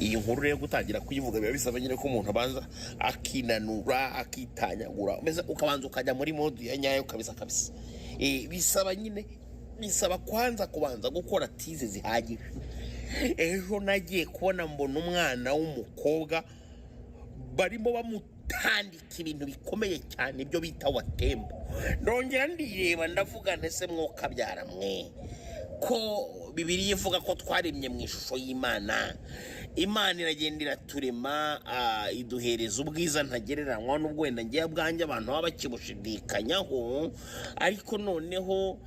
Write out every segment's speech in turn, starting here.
iyi nkuru rero gutangira kuyivuga biba bisaba nyine ko umuntu abanza akinanura akitanyagura ukabanza ukajya muri mode ya nyayo kabisa kabisa. Bisaba nyine bisaba kwanza kubanza gukora tize zihagije. Ejo nagiye kubona mbona umwana w'umukobwa barimo bamutandika ibintu bikomeye cyane ibyo bita watembo. Ndongera ndireba ndavuga ntese mwoka byara mwe ko Bibiliya ivuga ko twaremye mu ishusho y'Imana. Imana iragenda iraturema iduhereza ubwiza ntagereranywa n'ubwo wenda ngiye bwanjye abantu baba bakibushidikanyaho, ariko noneho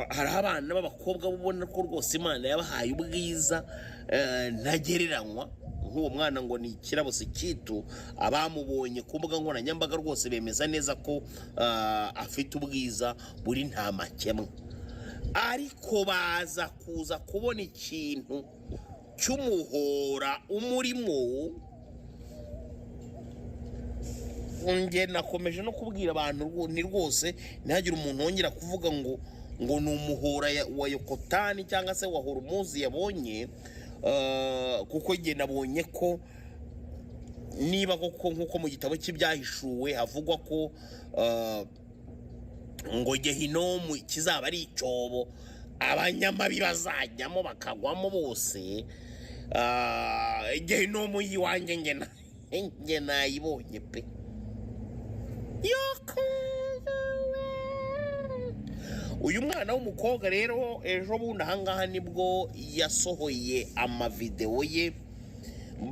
hari abana b'abakobwa ubona ko rwose Imana yabahaye ubwiza ntagereranywa. Nk'uwo mwana ngo ni ikirabo sikitu, abamubonye ku mbuga nkoranyambaga rwose bemeza neza ko afite ubwiza buri nta makemwa. Ariko baza kuza kubona ikintu cy'umuhora umurimo. Nge nakomeje no kubwira abantu ni rwose ntihagire umuntu wongera kuvuga ngo ni umuhora wa Yokotani cyangwa se wa Hormuzi yabonye, kuko nge nabonye ko niba koko nkuko mu gitabo cy'ibyahishuwe havugwa ko ngo Gehinomu kizaba ari icyobo abanyamabi bazajyamo bakagwamo bose. Gehinomu yiwanjye nge nayibonye pe. Uyu mwana w'umukobwa rero ejo bundi ahangaha nibwo yasohoye amavideo ye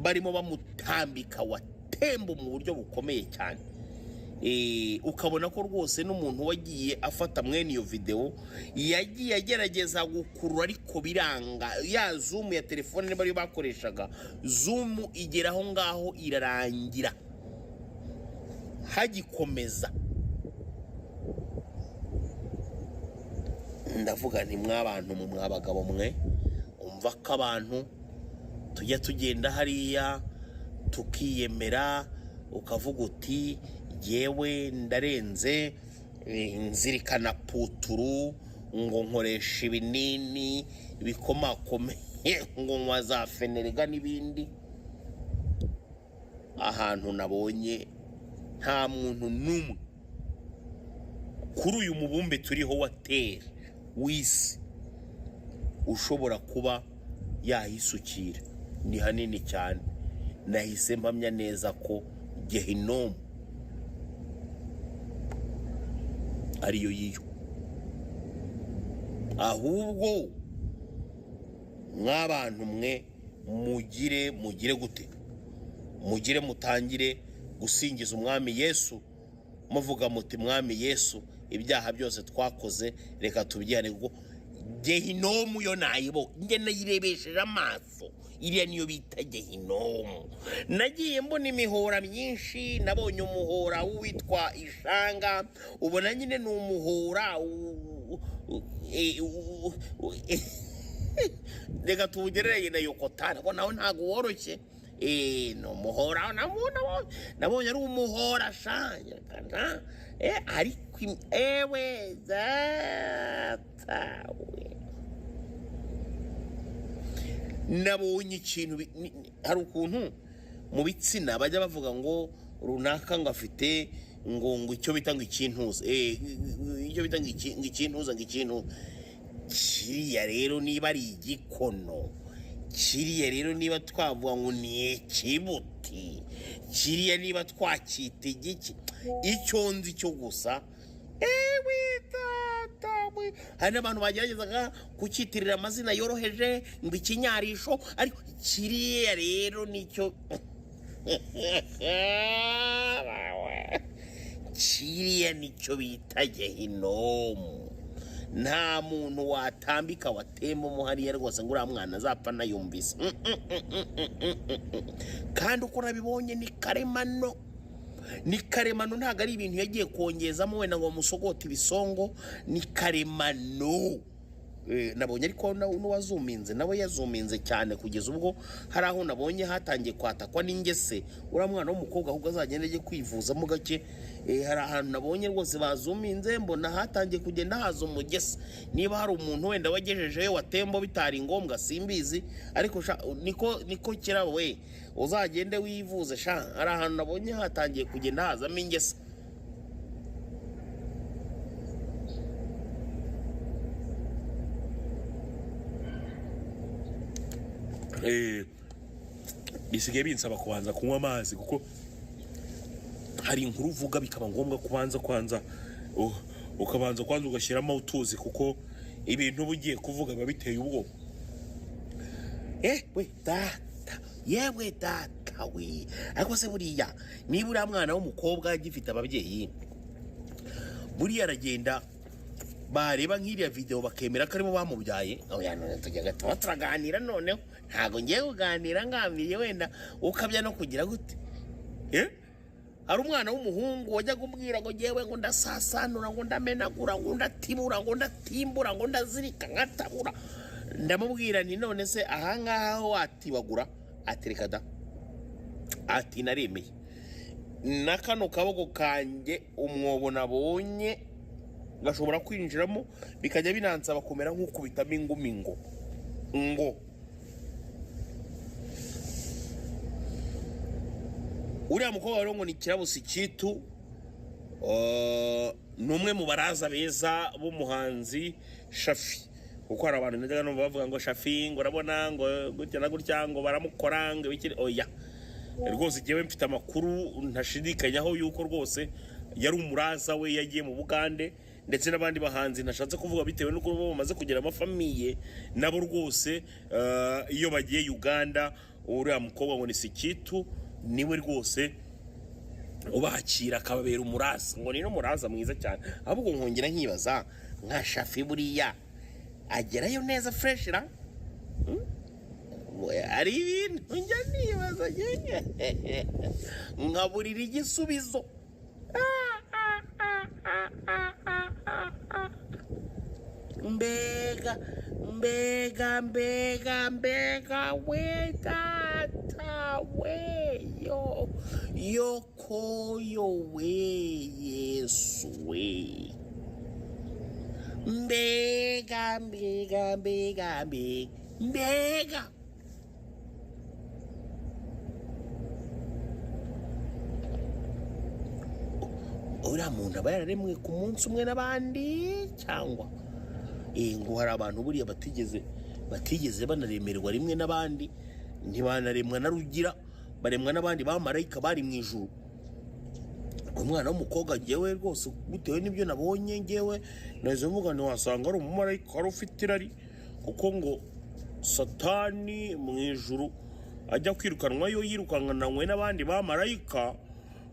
barimo bamutambika watembo mu buryo bukomeye cyane. Ukabona ko rwose n'umuntu wagiye afata mwene iyo video yagiye agerageza gukurura ariko biranga. Ya zoom ya telefone niba bakoreshaga zoom igeraho ngaho irarangira hagikomeza. Ndavuga nti mwabantu mu mwabagabo mwe umva ko abantu tujya tugenda hariya tukiyemera ukavuga uti yewe ndarenze nzirikana puturu ngo nkoresha ibinini bikomakomeye ngo nywa za fenerega n'ibindi. Ahantu nabonye nta muntu n'umwe kuri uyu mubumbe turiho wa Terre w'isi ushobora kuba yahisukira. Ni hanini cyane. Nahise mpamya neza ko Gehinomu ariyo yiyo. Ahubwo mw'abantu mwe mugire gute? Mugire mutangire gusingiza umwami Yesu muvuga muti mwami Yesu ibyaha byose twakoze reka tubyihane, kuko Gehinomu yo nayibo nge nayirebesheje amaso. Iriya niyo bita Gehinomu. Nagiye mbona imihora myinshi, nabonye umuhora witwa Ishanga, ubona nyine ni umuhora reka tuwugereranye na Yokotani, ko nawe ntago woroshye. No muhora nabonye ari umuhora shanya kana ariko ewe zatawe. Nabonye ikintu hari ukuntu mu bitsina bajya bavuga ngo runaka ngo afite ngo icyo bita ngo ikintuza, icyo bita ngo ikintuza kiriya rero niba ari igikono, kiriya rero niba twavuga ngo ni ikibuti, kiriya niba twakita igiki, icyo nzi cyo gusa hari n'abantu bageragezaga kukitirira amazina yoroheje ngo ikinyarisho, ariko kiriya rero nicyo kiriya nicyo bita Gehinomu. Nta muntu watambika watemba umuhariya rwose ngo uriya mwana azapfa nayumvise. Kandi uko nabibonye ni karemano. Ni karemano, ntago ari ibintu yagiye kongezamo wenda ngo musogote ibisongo. Ni karemano. nabonye ariko n'uwazuminze nawe yazuminze cyane kugeza ubwo hari aho nabonye hatangiye kwatakwa n'ingese uriya mwana w'umukobwa ahubwo azagenda ajye kwivuzamo gake. Hari ahantu nabonye rwose bazuminze mbona hatangiye kugenda haza umugese. Niba hari umuntu wenda wagejejeyo watembo bitari ngombwa simbizi, ariko niko kira we uzagende wivuze sha. Hari ahantu nabonye hatangiye kugenda hazamo ingese. Bisigaye binsaba kubanza kunywa amazi kuko hari inkuru uvuga bikaba ngombwa kubanza ukabanza ugashyiramo utuzi kuko ibintu bugiye kuvuga biba biteye ubwoba. We data yewe data we, ariko se buriya niba uriya mwana w'umukobwa agifite ababyeyi buriya aragenda bareba nk'iriya video bakemera ko arimo bamubyaye. None tujya gato turaganira, noneho ntago ngiye kuganira ngambiriye wenda ukabya no kugira gute. Hari umwana w'umuhungu wajya kumbwira ngo ngewe ngo ndasasanura ngo ndamenagura ngo ndatibura ngo ndatimbura ngo ndazirika nkatabura. Ndamubwira nti none se ahangaha watibagura? Ati reka da, ati naremeye na kano kaboko kanjye umwobo nabonye gashobora kwinjiramo bikajya binansaba kumera nk'ukubitamo ingumi ngo uriya mukobwa rero ngo ni Kirabusi Kitu, numwe mu baraza beza b'umuhanzi Shafi. Kuko hari abantu najyaga numva bavuga ngo Shafi ngo urabona ngo gutya na gutya ngo baramukora ngo bikiri oya. Rwose jewe mfite amakuru ntashidikanyaho yuko rwose yari umuraza we yagiye mu Bugande, ndetse n'abandi bahanzi nashatse kuvuga bitewe n'uko bamaze kugira amafamiye nabo rwose iyo bagiye Uganda uriya mukobwa ngo ni Sikitu niwe rwose ubakira akababera umuraza, ngo ni n'umuraza mwiza cyane. Ahubwo nkongera nkibaza nka Shafi buriya agerayo neza fresh ra? Ari ibintu njya nibaza nkaburira igisubizo. Mbega we data we yokoyo we Yesu we. Mbega uriya muntu aba yararemwe ku munsi umwe n'abandi cyangwa ngo hari abantu buriya batigeze banaremerwa rimwe n'abandi, ntibanaremwa na rugira, baremwa n'abandi bamarayika bari mu ijuru. Umwana w'umukobwa ngewe rwose bitewe n'ibyo nabonye ngewe nahise mvuga ntiwasanga ari umumarayika wari ufite irari, kuko ngo Satani mu ijuru ajya kwirukanwayo yirukanwe n'abandi bamarayika.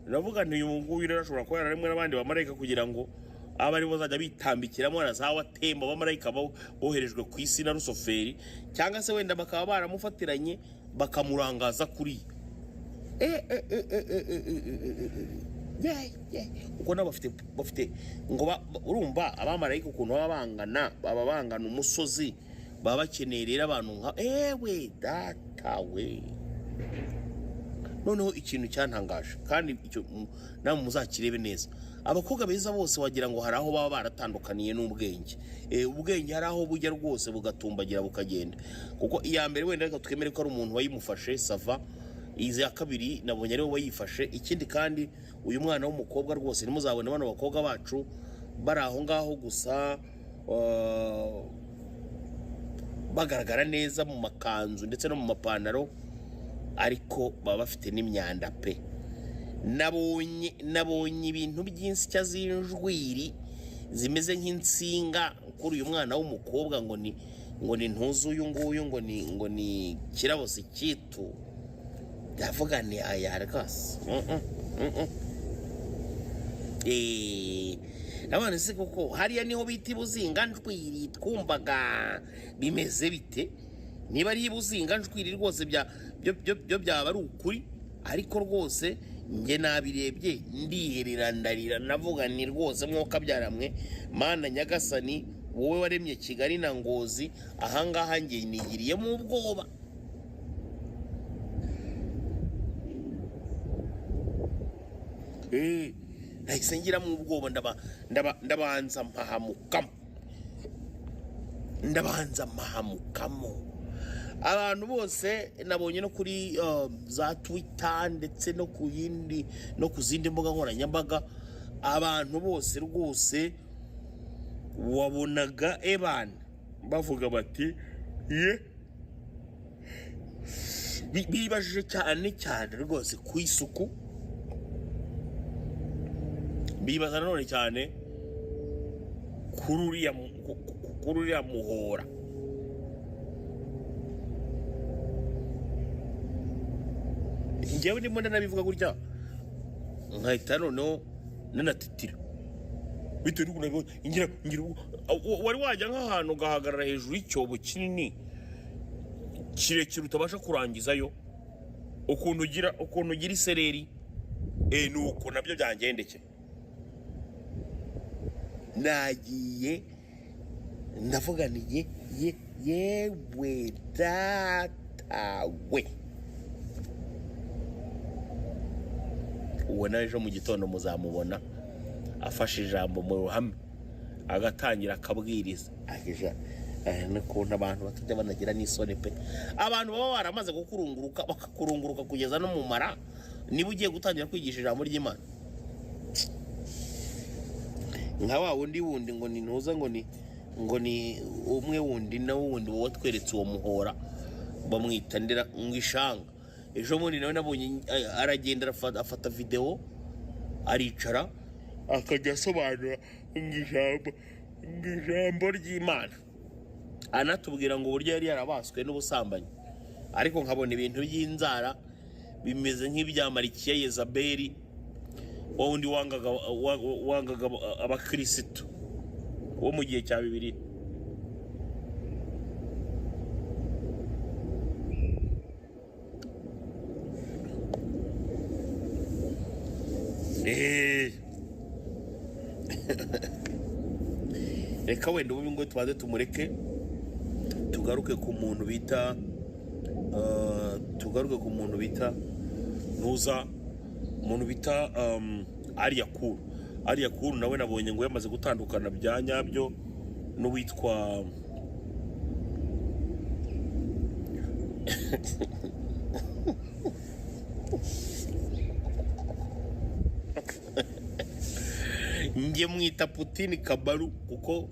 Navuga nti uyu nguyu rero ashobora kuba yararemwe n'abandi bamarayika kugira ngo aba aribo bazajya bitambikiramo arazawatemba abamarayika boherejwe ku isi na Rusoferi, cyangwa se wenda bakaba baramufatiranye bakamurangaza kuri uko nabo bafite ngo urumva abamarayika ukuntu baba bangana umusozi, baba bakeneye rero abantu nka ewe data we. Noneho ikintu cyantangaje kandi icyo namwe muzakirebe neza, abakobwa beza bose wagira ngo hari aho baba baratandukaniye n'ubwenge. Ubwenge hari aho bujya rwose bugatumbagira bukagenda, kuko iya mbere wenda reka twemere ko ari umuntu wayimufashe sava, izi ya kabiri nabonye ariwe wayifashe. Ikindi kandi uyu mwana w'umukobwa rwose nimuzabone bano bakobwa bacu bari aho ngaho gusa bagaragara neza mu makanzu ndetse no mu mapantaro, ariko baba bafite n'imyanda pe. Nabonye ibintu by'insya z'injwiri zimeze nk'insinga kuri uyu mwana w'umukobwa ngo ni ntuzu uyu nguyu ngo ni Kirabusi Kitu. Ndavuga ni aya rwose nabone se kuko hariya niho bita ibuzinga njwiri twumvaga bimeze bite. Niba ari ibuzinga njwiri rwose byo byaba ari ukuri, ariko rwose nge nabirebye ndiherera ndarira navuga ni rwose mwuka byaramwe Mana Nyagasani wowe waremye Kigali na Ngozi, ahangaha ngiye nigiriyemo ubwoba. Nahise ngiramo ubwoba, ndabanza mpahamukamo. Abantu bose nabonye no kuri za Twitter ndetse no ku zindi mbuga nkoranyambaga, abantu bose rwose wabonaga bavuga bati bibajije cyane rwose ku isuku, bibaza nanone cyane kuri uriya muhora. Njyewe ndimo ndanabivuga gutya nkahita noneho nanatitira bitewe n'ukuntu ngira wari wajya nk'ahantu ugahagarara hejuru y'icyobo kinini kirekire utabasha kurangizayo, ukuntu ugira isereri, nuko nabyo byangendeke. Nagiye ndavuganiye yewe datawe. Uwo nawe ejo mu gitondo muzamubona afashe ijambo mu ruhame agatangira akabwiriza. N'ukuntu abantu batajya banagira n'isoni pe. Abantu baba baramaze bakakurunguruka kugeza no mu mara, niba ugiye gutangira kwigisha ijambo ry'Imana. Nka wa wundi ngo ni ntuza ngo ni umwe wundi na wundi wowe tweretse uwo muhora bamwita ndera ngishanga. Ejo bundi nawe nabonye aragenda afata video aricara akajya asobanura ngijambo ry'Imana, anatubwira ngo buryo yari yarabaswe n'ubusambanyi. Ariko nkabona ibintu by'inzara bimeze nk'ibya Marikiya Yezabeli, wundi wangaga abakristo wo mu gihe cya Bibiliya. Reka wenda ubu ngo tubanze tumureke tugaruke ku muntu bita Ariya Kuru nawe nabonye ngo yamaze gutandukana bya nyabyo n'uwitwa njye mwita Putin Kabaru, kuko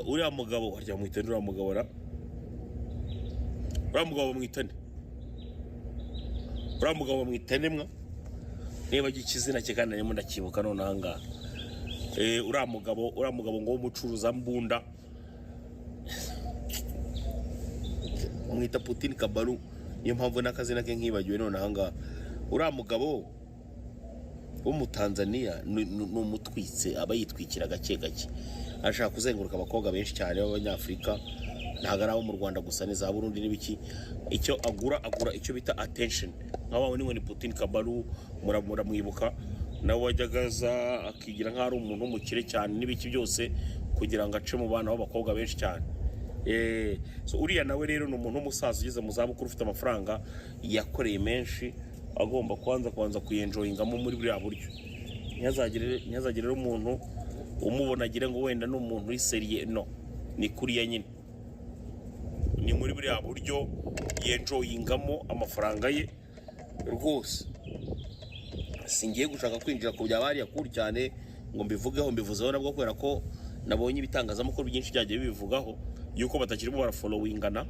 uriya mugabo warya mwitende, uriya mugabo mwitende mwa niba gikizina kigana nemo ndakibuka none ahangaha. Uriya mugabo ngo w'umucuruza mbunda mwita Putin Kabaru, niyo mpamvu n'akazina ke nkibagiwe none ahangaha. Uriya mugabo wo mu Tanzania n'umutwitse, aba yitwikira gake ashaka kuzenguruka abakobwa benshi cyane b'Abanyafrika, ntago ari abo mu Rwanda gusa, ni za Burundi n'ibiki. Icyo agura icyo bita attention. Nk'abaho ni Putin Kabaru muramwibuka, nawe wajyagaza akigira nk'aho ari umuntu w'umukire cyane n'ibiki byose kugira ngo ace mu bana b'abakobwa benshi cyane. So uriya nawe rero ni umuntu w'umusaza ugeze mu zabukuru ufite amafaranga yakoreye menshi, agomba kwanza kuyenjoyingamo muri buriya buryo. Ntihazagire umuntu umubona agire ngo wenda ni umuntu w'iseriye, no, ni kuriya nyine, ni muri buriya buryo yenjoyingamo amafaranga ye rwose. Singiye gushaka kwinjira ku bya bariya Kuru cyane ngo mbivuzeho nabwo, kubera ko nabonye ibitangazamakuru byinshi byagiye bibivugaho yuko batakirimo barafollowingana.